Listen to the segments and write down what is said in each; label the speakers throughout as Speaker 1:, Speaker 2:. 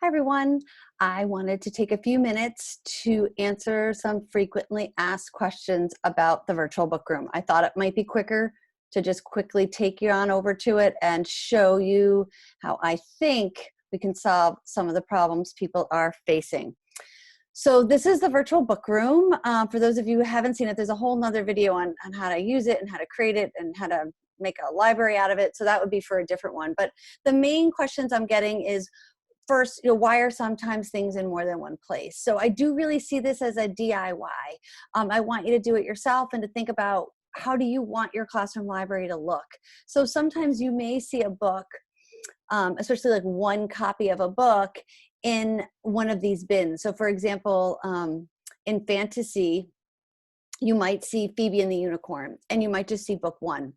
Speaker 1: Hi, everyone. I wanted to take a few minutes to answer some frequently asked questions about the virtual bookroom. I thought it might be quicker to just quickly take you on over to it and show you how I think we can solve some of the problems people are facing. So this is the virtual bookroom. For those of you who haven't seen it, there's a whole nother video on how to use it and how to create it and how to make a library out of it. So that would be for a different one. But the main questions I'm getting is, first, why are sometimes things in more than one place? So I do really see this as a DIY. I want you to do it yourself and to think about, how do you want your classroom library to look? So sometimes you may see a book, especially like one copy of a book, in one of these bins. So for example, in fantasy, you might see Phoebe and the Unicorn, and you might just see book one.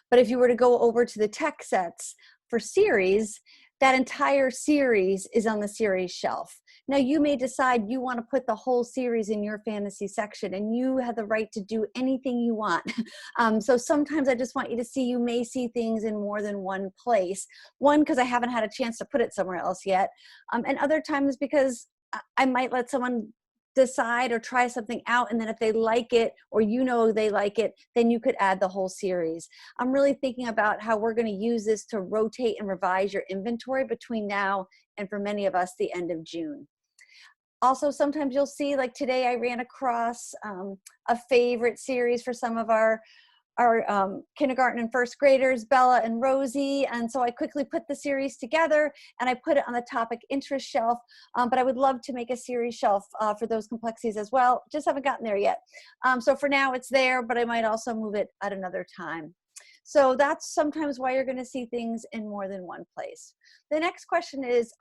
Speaker 1: But if you were to go over to the tech sets for series, that entire series is on the series shelf. Now you may decide you want to put the whole series in your fantasy section, and you have the right to do anything you want. So sometimes I just want you to see, you may see things in more than one place. One, because I haven't had a chance to put it somewhere else yet. And other times because I might let someone decide or try something out, and then if they like it, or they like it, then you could add the whole series. I'm really thinking about how we're going to use this to rotate and revise your inventory between now and, for many of us, the end of June. Also, sometimes you'll see, like today I ran across a favorite series for some of our kindergarten and first graders, Bella and Rosie. And so I quickly put the series together and I put it on the topic interest shelf. But I would love to make a series shelf for those complexities as well. Just haven't gotten there yet. So for now it's there, but I might also move it at another time. So that's sometimes why you're going to see things in more than one place. The next question is,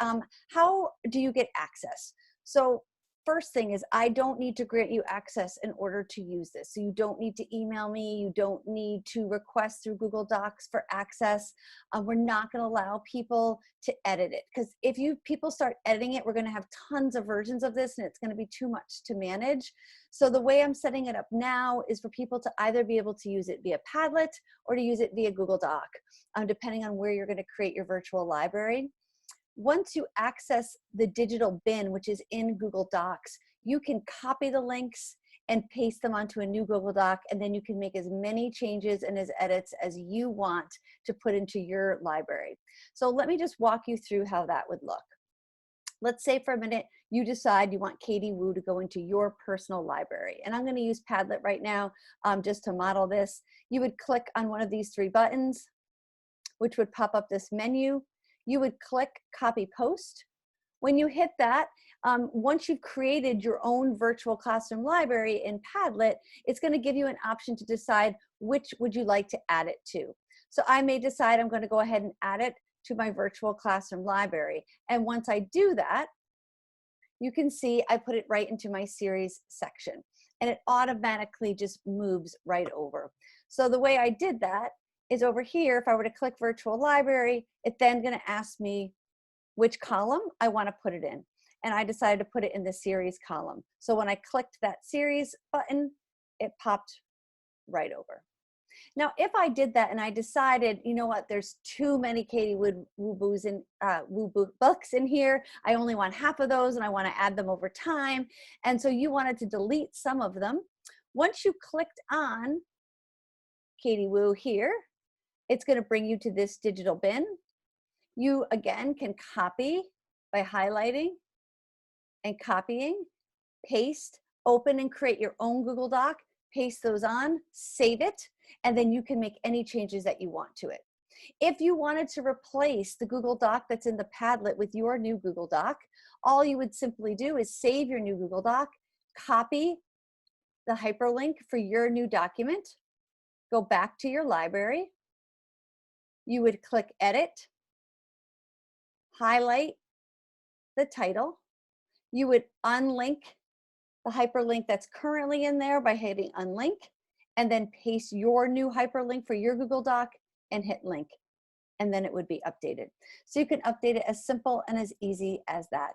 Speaker 1: how do you get access? So first thing is, I don't need to grant you access in order to use this. So you don't need to email me. You don't need to request through Google Docs for access. We're not going to allow people to edit it, because if people start editing it, we're going to have tons of versions of this and it's going to be too much to manage. So the way I'm setting it up now is for people to either be able to use it via Padlet or to use it via Google Doc, depending on where you're going to create your virtual library. Once you access the digital bin, which is in Google Docs, you can copy the links and paste them onto a new Google Doc, and then you can make as many changes and as edits as you want to put into your library. So let me just walk you through how that would look. Let's say for a minute you decide you want Katie Woo to go into your personal library. And I'm going to use Padlet right now just to model this. You would click on one of these three buttons, which would pop up this menu. You would click copy post. When you hit that, once you've created your own virtual classroom library in Padlet, it's going to give you an option to decide which would you like to add it to. So I may decide I'm going to go ahead and add it to my virtual classroom library. And once I do that, you can see I put it right into my series section, and it automatically just moves right over. So the way I did that is over here, if I were to click virtual library, it's then going to ask me which column I want to put it in. And I decided to put it in the series column. So when I clicked that series button, it popped right over. Now, if I did that and I decided, you know what, there's too many Katie Woo books in here, I only want half of those and I want to add them over time, and so you wanted to delete some of them, once you clicked on Katie Woo here, it's going to bring you to this digital bin. You, again, can copy by highlighting and copying, paste, open and create your own Google Doc, paste those on, save it, and then you can make any changes that you want to it. If you wanted to replace the Google Doc that's in the Padlet with your new Google Doc, all you would simply do is save your new Google Doc, copy the hyperlink for your new document, go back to your library. You would click edit, highlight the title. You would unlink the hyperlink that's currently in there by hitting unlink, and then paste your new hyperlink for your Google Doc and hit link, and then it would be updated. So you can update it as simple and as easy as that.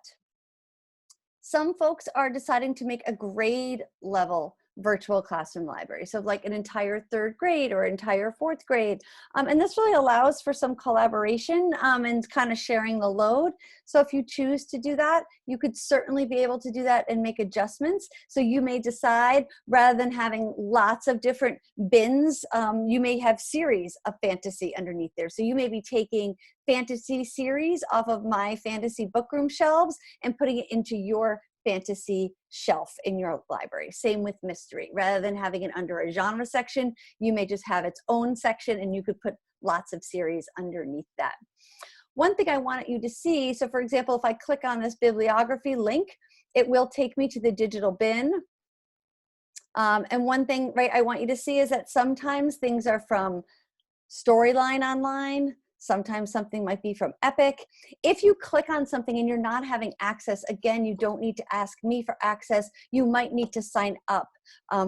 Speaker 1: Some folks are deciding to make a grade level virtual classroom library. So like an entire third grade or entire fourth grade. And this really allows for some collaboration and kind of sharing the load. So if you choose to do that, you could certainly be able to do that and make adjustments. So you may decide, rather than having lots of different bins, you may have series of fantasy underneath there. So you may be taking fantasy series off of my fantasy Bookroom shelves and putting it into your fantasy shelf in your library. Same with mystery. Rather than having it under a genre section, you may just have its own section and you could put lots of series underneath that. One thing I want you to see, so for example, if I click on this bibliography link, it will take me to the digital bin. And one thing, right, I want you to see is that sometimes things are from Storyline Online. Sometimes something might be from Epic. If you click on something and you're not having access, again, you don't need to ask me for access. You might need to sign up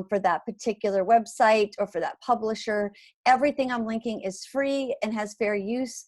Speaker 1: for that particular website or for that publisher. Everything I'm linking is free and has fair use,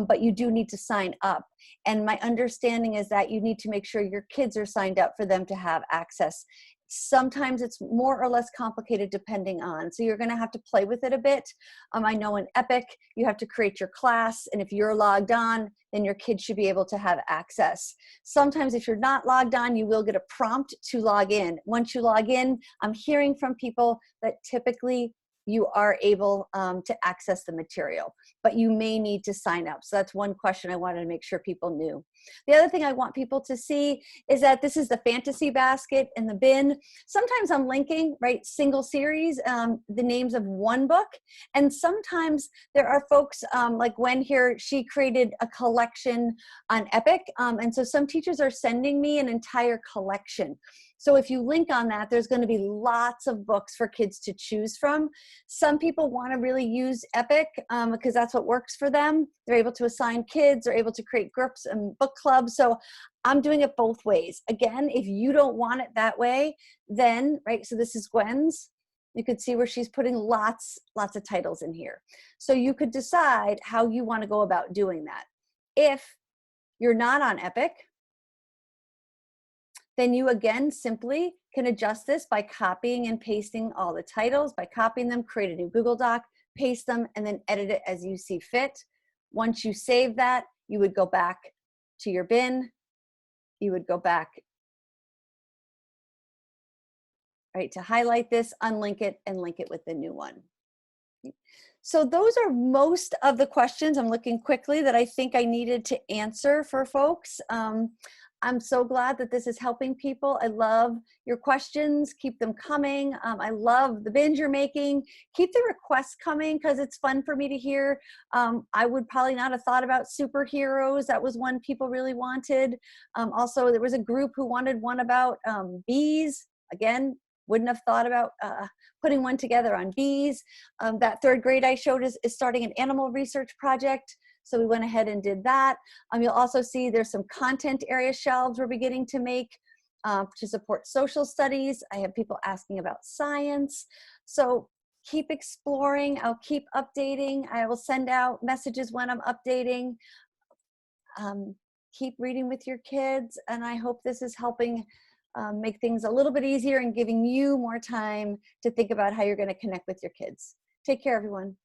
Speaker 1: but you do need to sign up. And my understanding is that you need to make sure your kids are signed up for them to have access. Sometimes it's more or less complicated depending on, so you're going to have to play with it a bit. I know in Epic, you have to create your class, and if you're logged on, then your kids should be able to have access. Sometimes if you're not logged on, you will get a prompt to log in. Once you log in, I'm hearing from people that typically you are able to access the material, but you may need to sign up. So that's one question I wanted to make sure people knew. The other thing I want people to see is that this is the fantasy basket and the bin. Sometimes I'm linking, right, single series, the names of one book. And sometimes there are folks like Gwen here, she created a collection on Epic. And so some teachers are sending me an entire collection. So if you link on that, there's going to be lots of books for kids to choose from. Some people want to really use Epic because that's what works for them. They're able to assign kids, they're able to create groups and book clubs. So I'm doing it both ways. Again, if you don't want it that way, then, right, so this is Gwen's. You could see where she's putting lots of titles in here. So you could decide how you want to go about doing that. If you're not on Epic, then you again simply can adjust this by copying and pasting all the titles, by copying them, create a new Google Doc, paste them, and then edit it as you see fit. Once you save that, you would go back to your bin. You would go back, right, to highlight this, unlink it, and link it with the new one. So those are most of the questions, I'm looking quickly, that I think I needed to answer for folks. I'm so glad that this is helping people. I love your questions. Keep them coming. I love the binge you're making. Keep the requests coming because it's fun for me to hear. I would probably not have thought about superheroes. That was one people really wanted. Also, there was a group who wanted one about bees. Again, wouldn't have thought about putting one together on bees. That third grade I showed is starting an animal research project. So we went ahead and did that. You'll also see there's some content area shelves we're beginning to make to support social studies. I have people asking about science. So keep exploring. I'll keep updating. I will send out messages when I'm updating. Keep reading with your kids. And I hope this is helping make things a little bit easier and giving you more time to think about how you're going to connect with your kids. Take care, everyone.